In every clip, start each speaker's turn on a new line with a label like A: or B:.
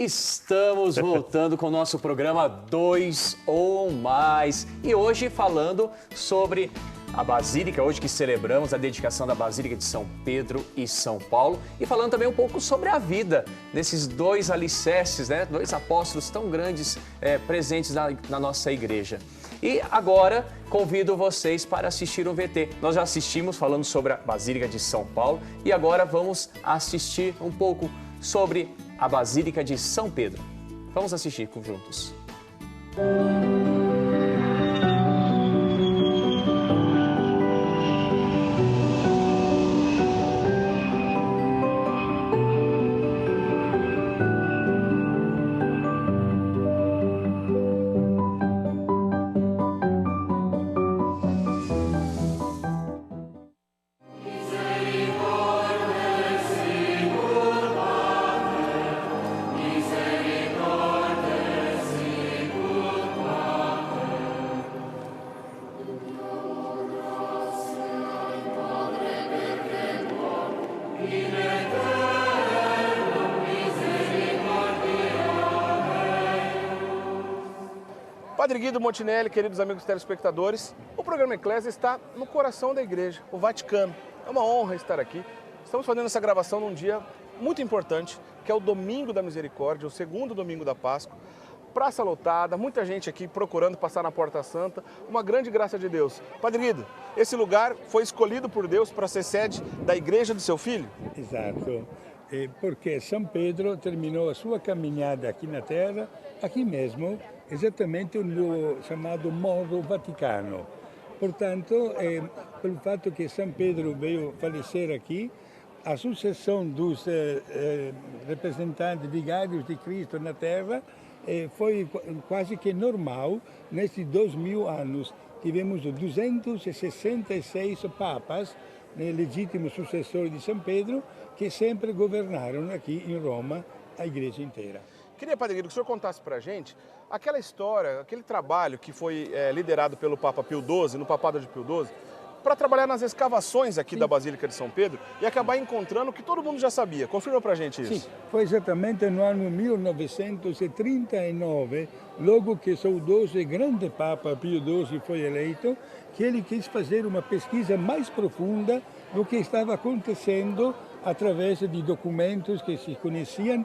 A: Estamos voltando com o nosso programa 2 ou Mais. E hoje falando sobre a Basílica, hoje que celebramos a dedicação da Basílica de São Pedro e São Paulo. E falando também um pouco sobre a vida desses dois alicerces, né? Dois apóstolos tão grandes presentes na nossa igreja. E agora convido vocês para assistir um VT. Nós já assistimos falando sobre a Basílica de São Paulo e agora vamos assistir um pouco sobre a Basílica de São Pedro. Vamos assistir juntos.
B: Padre Guido Montinelli, queridos amigos telespectadores, o programa Eclésia está no coração da igreja, o Vaticano. É uma honra estar aqui. Estamos fazendo essa gravação num dia muito importante, que é o Domingo da Misericórdia, o segundo domingo da Páscoa. Praça lotada, muita gente aqui procurando passar na Porta Santa, uma grande graça de Deus. Padre Guido, esse lugar foi escolhido por Deus para ser sede da igreja do seu filho?
C: Exato, porque São Pedro terminou a sua caminhada aqui na Terra, aqui mesmo, exatamente no chamado Morro Vaticano. Portanto, pelo fato que São Pedro veio falecer aqui, a sucessão dos representantes vigários de Cristo na Terra foi quase que normal. Nesses 2000 anos, tivemos 266 papas, legítimos sucessores de São Pedro, que sempre governaram aqui em Roma a igreja inteira.
B: Queria, Padre Guido, que o senhor contasse para a gente aquela história, aquele trabalho que foi liderado pelo Papa Pio XII, no papado de Pio XII, para trabalhar nas escavações aqui da Basílica de São Pedro e acabar encontrando o que todo mundo já sabia. Confirma para a gente isso.
C: Sim, foi exatamente no ano 1939, logo que o saudoso e grande Papa Pio XII foi eleito, que ele quis fazer uma pesquisa mais profunda do que estava acontecendo através de documentos que se conheciam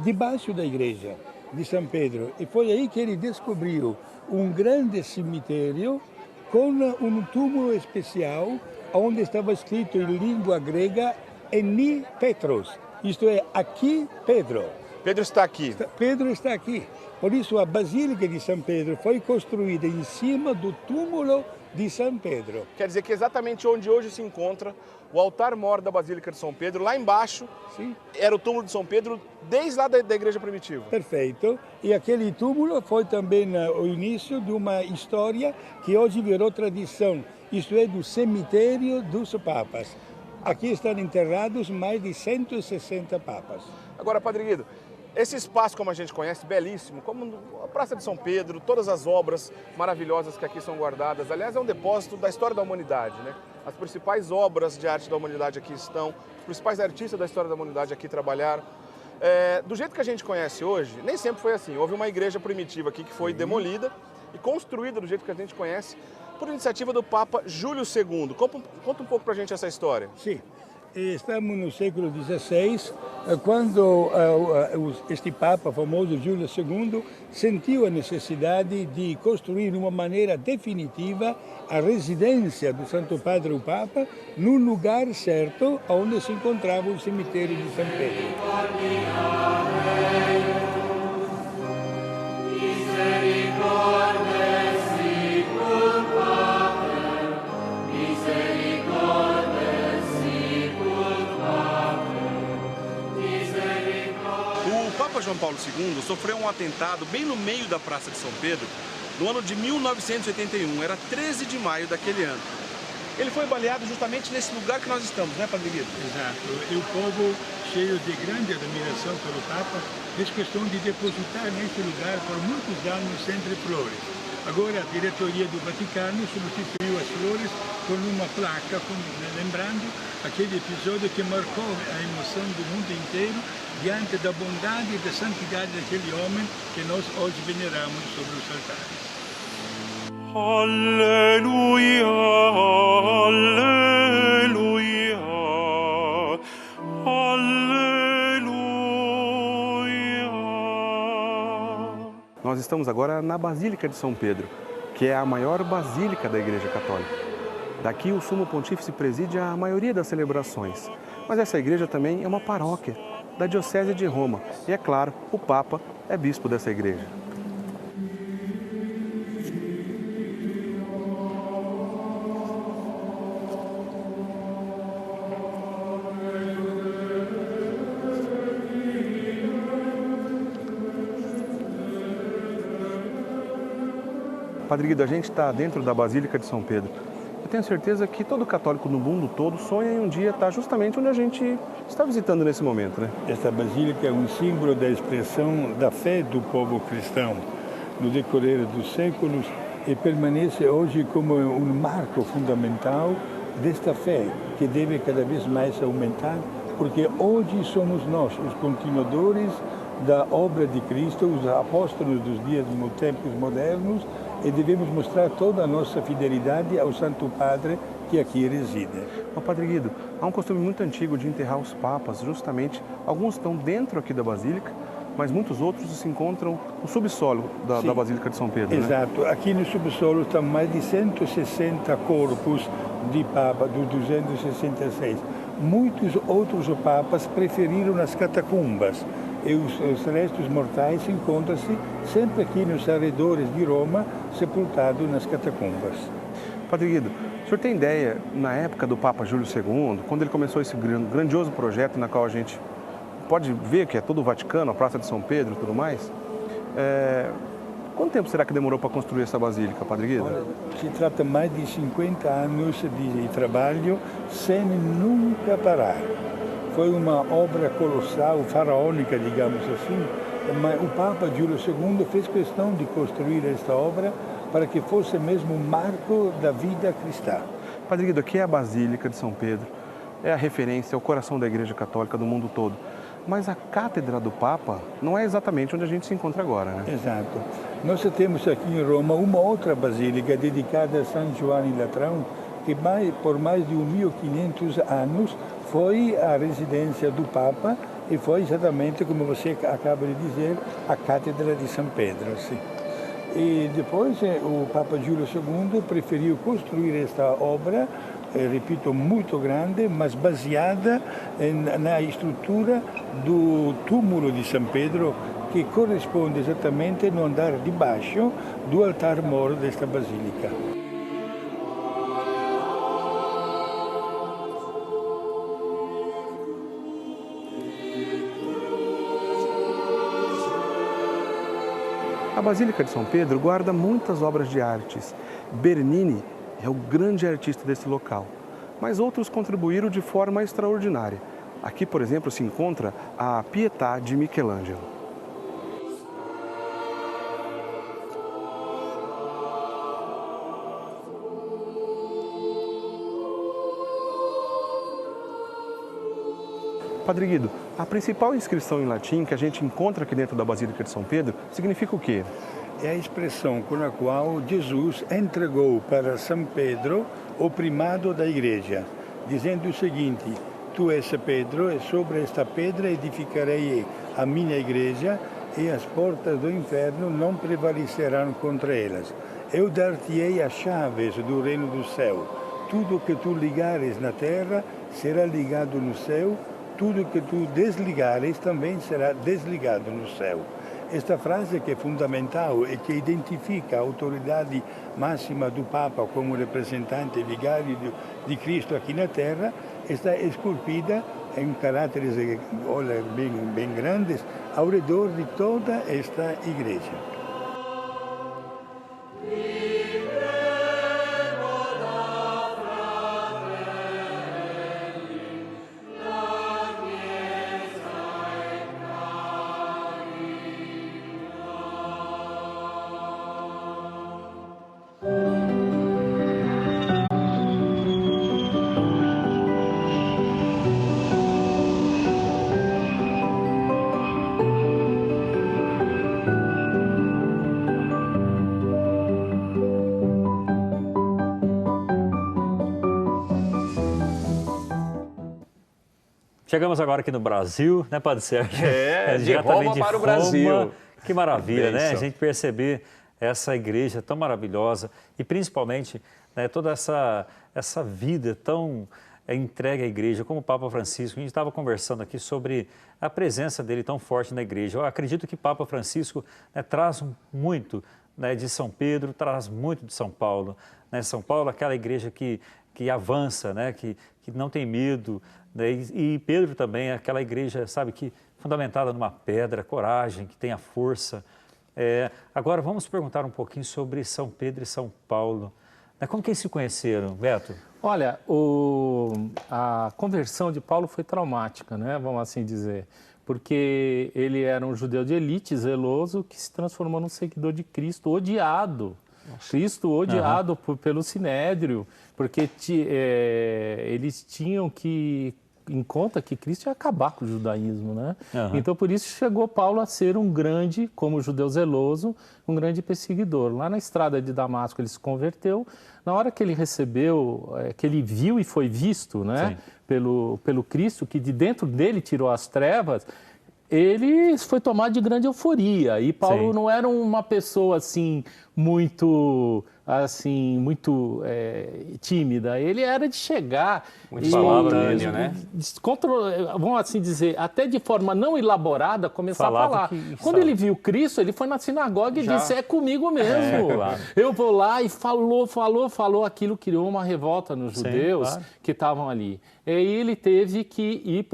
C: debaixo da igreja de São Pedro. E foi aí que ele descobriu um grande cemitério com um túmulo especial onde estava escrito em língua grega Eni Petros, isto é, aqui Pedro.
B: Pedro está aqui.
C: Pedro está aqui. Por isso a Basílica de São Pedro foi construída em cima do túmulo de São Pedro.
B: Quer dizer que exatamente onde hoje se encontra o altar-mor da Basílica de São Pedro, lá embaixo, sim, era o túmulo de São Pedro desde lá da igreja primitiva.
C: Perfeito. E aquele túmulo foi também o início de uma história que hoje virou tradição, isto é, do cemitério dos papas. Aqui estão enterrados mais de 160 papas.
B: Agora, Padre Guido, esse espaço, como a gente conhece, belíssimo, como a Praça de São Pedro, todas as obras maravilhosas que aqui são guardadas. Aliás, é um depósito da história da humanidade, né? As principais obras de arte da humanidade aqui estão, os principais artistas da história da humanidade aqui trabalharam. Do jeito que a gente conhece hoje, nem sempre foi assim. Houve uma igreja primitiva aqui que foi demolida e construída do jeito que a gente conhece por iniciativa do Papa Júlio II. Conta um pouco pra gente essa história.
C: Sim. Estamos no século XVI, quando este Papa famoso Júlio II sentiu a necessidade de construir de uma maneira definitiva a residência do Santo Padre o Papa no lugar certo onde se encontrava o cemitério de São Pedro.
B: João Paulo II sofreu um atentado bem no meio da Praça de São Pedro no ano de 1981, era 13 de maio daquele ano. Ele foi baleado justamente nesse lugar que nós estamos, né, Padre Guido?
C: Exato. E o povo, cheio de grande admiração pelo Papa, fez questão de depositar neste lugar por muitos anos sempre flores. Agora a diretoria do Vaticano substituiu as flores com uma placa lembrando aquele episódio que marcou a emoção do mundo inteiro diante da bondade e da santidade daquele homem que nós hoje veneramos sobre os altares.
D: Alleluia, alleluia, alleluia.
E: Nós estamos agora na Basílica de São Pedro, que é a maior basílica da Igreja Católica. Daqui o Sumo Pontífice preside a maioria das celebrações, mas essa igreja também é uma paróquia da Diocese de Roma e, é claro, o Papa é bispo dessa igreja. Padre Guido, a gente está dentro da Basílica de São Pedro. Eu tenho certeza que todo católico no mundo todo sonha em um dia estar justamente onde a gente está visitando nesse momento, né?
C: Esta basílica é um símbolo da expressão da fé do povo cristão no decorrer dos séculos e permanece hoje como um marco fundamental desta fé que deve cada vez mais aumentar, porque hoje somos nós os continuadores da obra de Cristo, os apóstolos dos tempos modernos, e devemos mostrar toda a nossa fidelidade ao Santo Padre que aqui reside.
E: Mas, Padre Guido, há um costume muito antigo de enterrar os papas, justamente, alguns estão dentro aqui da Basílica, mas muitos outros se encontram no subsolo da Basílica de São Pedro.
C: Exato, né? Aqui no subsolo estão mais de 160 corpos de Papa, do 266. Muitos outros papas preferiram as catacumbas. E os restos mortais encontram-se sempre aqui nos arredores de Roma, sepultados nas catacumbas.
E: Padre Guido, o senhor tem ideia, na época do Papa Júlio II, quando ele começou esse grandioso projeto na qual a gente pode ver que é todo o Vaticano, a Praça de São Pedro e tudo mais, quanto tempo será que demorou para construir essa basílica, Padre Guido?
C: Olha, se trata mais de 50 anos de trabalho sem nunca parar. Foi uma obra colossal, faraônica, digamos assim, mas o Papa Júlio II fez questão de construir esta obra para que fosse mesmo um marco da vida cristã.
E: Padre Guido, aqui é a Basílica de São Pedro, é a referência, é o coração da Igreja Católica do mundo todo. Mas a Cátedra do Papa não é exatamente onde a gente se encontra agora, né?
C: Exato. Nós temos aqui em Roma uma outra basílica dedicada a São Giovanni Latrão, que por mais de 1500 anos foi a residência do Papa e foi exatamente, como você acaba de dizer, a Cátedra de São Pedro. Sim. E depois o Papa Júlio II preferiu construir esta obra, repito, muito grande, mas baseada na estrutura do túmulo de São Pedro, que corresponde exatamente no andar de baixo do altar-mor desta basílica.
E: A Basílica de São Pedro guarda muitas obras de artes. Bernini é o grande artista desse local, mas outros contribuíram de forma extraordinária. Aqui, por exemplo, se encontra a Pietà de Michelangelo. Padre Guido, a principal inscrição em latim que a gente encontra aqui dentro da Basílica de São Pedro significa o quê?
C: É a expressão com a qual Jesus entregou para São Pedro o primado da igreja, dizendo o seguinte: Tu és Pedro, e sobre esta pedra edificarei a minha igreja, e as portas do inferno não prevalecerão contra elas. Eu dar-te-ei as chaves do reino do céu. Tudo que tu ligares na terra será ligado no céu, tudo que tu desligares também será desligado no céu. Esta frase, que é fundamental e que identifica a autoridade máxima do Papa como representante vigário de Cristo aqui na Terra, está esculpida em caráteres bem grandes ao redor de toda esta igreja.
F: Chegamos agora aqui no Brasil, né, Padre Sérgio?
A: De Roma para o Brasil.
F: Que maravilha, né? A
A: Bênção.
F: gente perceber essa igreja tão maravilhosa e principalmente, né, toda essa vida tão entregue à igreja, como o Papa Francisco. A gente estava conversando aqui sobre a presença dele tão forte na igreja. Eu acredito que o Papa Francisco, né, traz muito, né, de São Pedro, traz muito de São Paulo. Né? São Paulo, aquela igreja que avança, né, que não tem medo. Né? E Pedro também, aquela igreja, sabe, que fundamentada numa pedra, coragem, que tem a força. Agora vamos perguntar um pouquinho sobre São Pedro e São Paulo. Né? Como que eles se conheceram, Beto?
G: Olha, a conversão de Paulo foi traumática, né? Vamos assim dizer, porque ele era um judeu de elite, zeloso, que se transformou num seguidor de Cristo, odiado. Nossa. Cristo odiado pelo Sinédrio, porque eles tinham em conta que Cristo ia acabar com o judaísmo, né? Então, por isso chegou Paulo a ser um grande, como judeu zeloso, um grande perseguidor. Lá na estrada de Damasco ele se converteu. Na hora que ele recebeu, que ele viu e foi visto, né, pelo Cristo, que de dentro dele tirou as trevas, ele foi tomado de grande euforia. E Paulo não era uma pessoa assim muito tímida. Ele era de chegar
A: muito espontâneo, né?
G: Vamos assim dizer, até de forma não elaborada, começar a falar. Quando ele viu Cristo, ele foi na sinagoga e disse: é comigo mesmo.
F: Claro.
G: Eu vou lá, e falou aquilo, criou uma revolta nos judeus que estavam ali. E aí ele teve que ir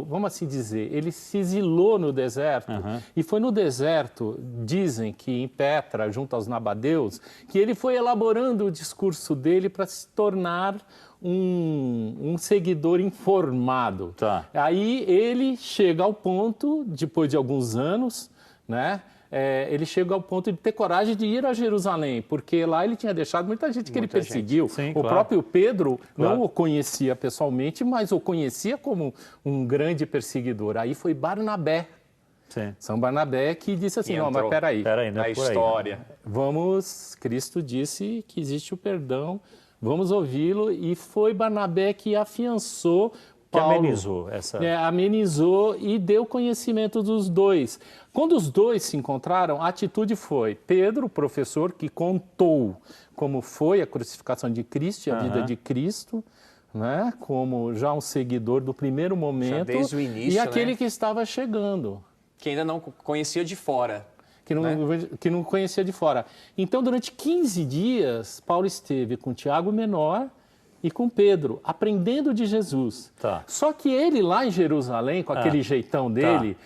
G: vamos assim dizer, ele se exilou no deserto. E foi no deserto, dizem que em Petra, junto aos nabadeus, que ele foi elaborando o discurso dele para se tornar um seguidor informado. Aí ele chega ao ponto, depois de alguns anos, né? Ele chega ao ponto de ter coragem de ir a Jerusalém, porque lá ele tinha deixado muita gente que ele perseguiu. O próprio Pedro não o conhecia pessoalmente, mas o conhecia como um grande perseguidor. Aí foi Barnabé. São Barnabé que disse assim: não, mas peraí,
F: não é
A: a história.
G: Cristo disse que existe o perdão, vamos ouvi-lo, e foi Barnabé que afiançou Paulo,
F: amenizou
G: amenizou e deu conhecimento dos dois. Quando os dois se encontraram, a atitude foi Pedro, o professor, que contou como foi a crucificação de Cristo e a vida de Cristo, né? Como já um seguidor do primeiro momento, já
A: desde o início,
G: e aquele que estava chegando.
A: Que ainda não conhecia de fora.
G: Que não conhecia de fora. Então, durante 15 dias, Paulo esteve com Tiago Menor e com Pedro, aprendendo de Jesus. Só que ele lá em Jerusalém, com aquele jeitão dele,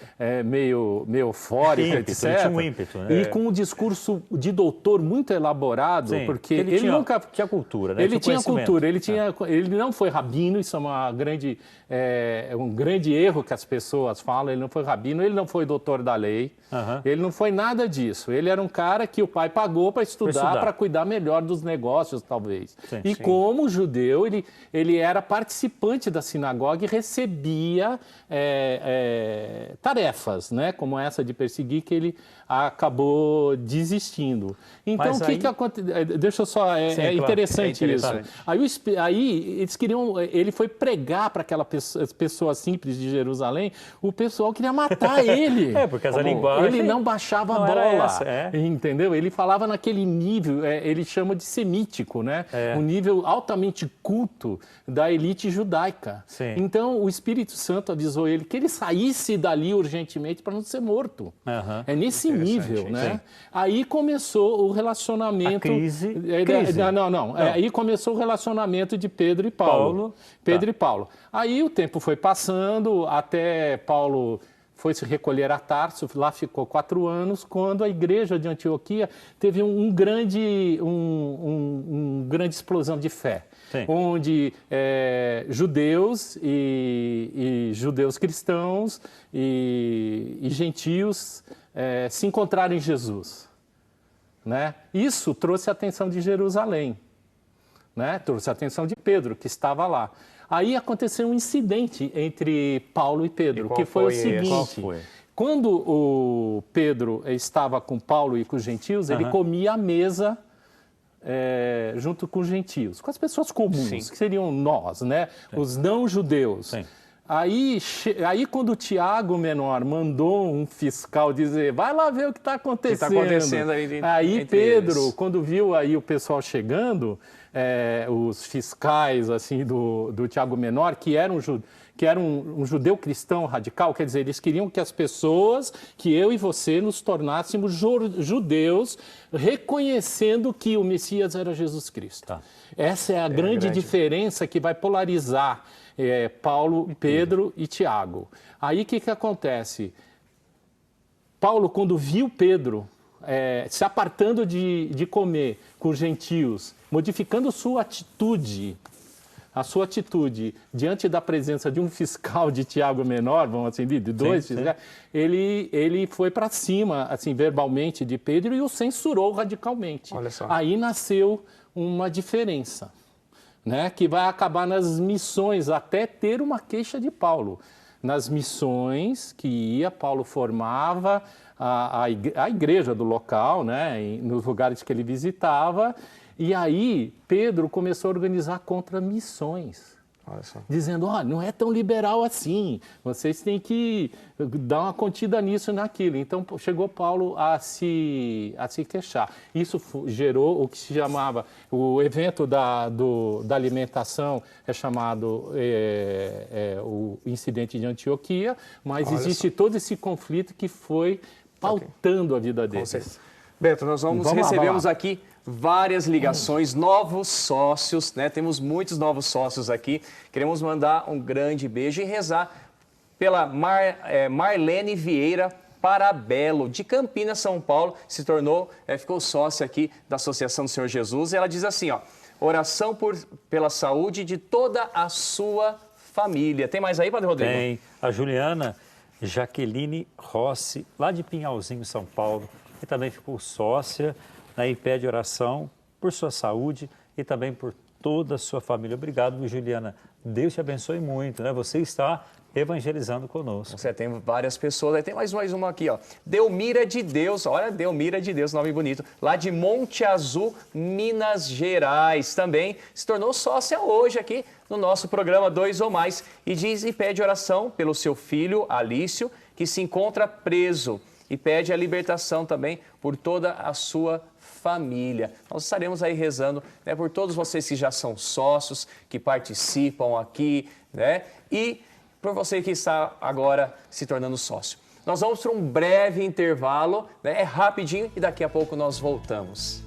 G: meio eufórico, etc.
F: Ele tinha um ímpeto, né?
G: E com um discurso de doutor muito elaborado, porque
F: ele
G: nunca
F: tinha cultura, né?
G: Ele tinha cultura, ele não foi rabino, isso é um grande erro que as pessoas falam. Ele não foi rabino, ele não foi doutor da lei, ele não foi nada disso. Ele era um cara que o pai pagou para estudar, para cuidar melhor dos negócios, talvez. Como judeu, ele era participante da sinagoga e recebia tarefas, né, como essa de perseguir, que ele acabou desistindo. Então, o que aconteceu? Deixa eu só... interessante isso. Aí eles queriam... Ele foi pregar para aquela pessoa simples de Jerusalém, o pessoal queria matar ele.
F: Porque essa linguagem...
G: Ele não baixava a bola, entendeu? Ele falava naquele nível, ele chama de semítico, né? Um nível altamente culto da elite judaica. Então, o Espírito Santo avisou ele que ele saísse dali urgentemente para não ser morto. É nesse nível, né? Aí começou o relacionamento...
F: A crise.
G: Aí começou o relacionamento de Pedro e Paulo. E Paulo. Aí o tempo foi passando, até Paulo foi se recolher a Tarso, lá ficou 4 anos, quando a igreja de Antioquia teve uma grande explosão de fé. Onde judeus e judeus cristãos e gentios se encontraram em Jesus. Né? Isso trouxe a atenção de Jerusalém, né? Trouxe a atenção de Pedro, que estava lá. Aí aconteceu um incidente entre Paulo e Pedro, que foi o seguinte: quando o Pedro estava com Paulo e com os gentios, ele comia à mesa junto com os gentios, com as pessoas comuns, que seriam nós, né? Os não-judeus. Aí quando o Tiago Menor mandou um fiscal dizer, vai lá ver o que está acontecendo.
A: Que tá acontecendo
G: aí Pedro, quando viu aí o pessoal chegando, os fiscais assim do Tiago Menor, que era um judeu cristão radical, quer dizer, eles queriam que as pessoas, que eu e você nos tornássemos judeus, reconhecendo que o Messias era Jesus Cristo. Tá. Essa é a grande diferença que vai polarizar Paulo, Pedro e Tiago. Aí o que acontece? Paulo, quando viu Pedro se apartando de comer com os gentios, modificando a sua atitude diante da presença de um fiscal de Tiago Menor, vamos assim, de dois fiscais, ele foi para cima, assim, verbalmente de Pedro e o censurou radicalmente.
A: Olha só.
G: Aí nasceu uma diferença, né, que vai acabar nas missões, até ter uma queixa de Paulo. Nas missões que Paulo formava a igreja do local, né, nos lugares que ele visitava, e aí Pedro começou a organizar contra-missões.
A: Olha só.
G: Dizendo, não é tão liberal assim, vocês têm que dar uma contida nisso e naquilo. Então, chegou Paulo a se queixar. Isso gerou o que se chamava, o evento da alimentação é chamado o incidente de Antioquia, mas existe todo esse conflito que foi pautando a vida deles.
A: Beto, nós recebemos aqui várias ligações, novos sócios, né? Temos muitos novos sócios aqui. Queremos mandar um grande beijo e rezar pela Marlene Vieira Parabelo, de Campinas, São Paulo, ficou sócia aqui da Associação do Senhor Jesus. E ela diz assim, oração pela saúde de toda a sua família. Tem mais aí, Padre Rodrigo?
F: Tem. A Juliana Jaqueline Rossi, lá de Pinhalzinho, São Paulo, que também ficou sócia, e pede oração por sua saúde e também por toda a sua família. Obrigado, Juliana. Deus te abençoe muito, né? Você está evangelizando conosco.
A: Você tem várias pessoas. Aí tem mais uma aqui, ó. Delmira de Deus, olha, Delmira de Deus, nome bonito, lá de Monte Azul, Minas Gerais. Também se tornou sócia hoje aqui no nosso programa 2 ou Mais. E pede oração pelo seu filho, Alício, que se encontra preso. E pede a libertação também por toda a sua família. Nós estaremos aí rezando, né, por todos vocês que já são sócios, que participam aqui, né? E por você que está agora se tornando sócio. Nós vamos para um breve intervalo, né? É rapidinho e daqui a pouco nós voltamos.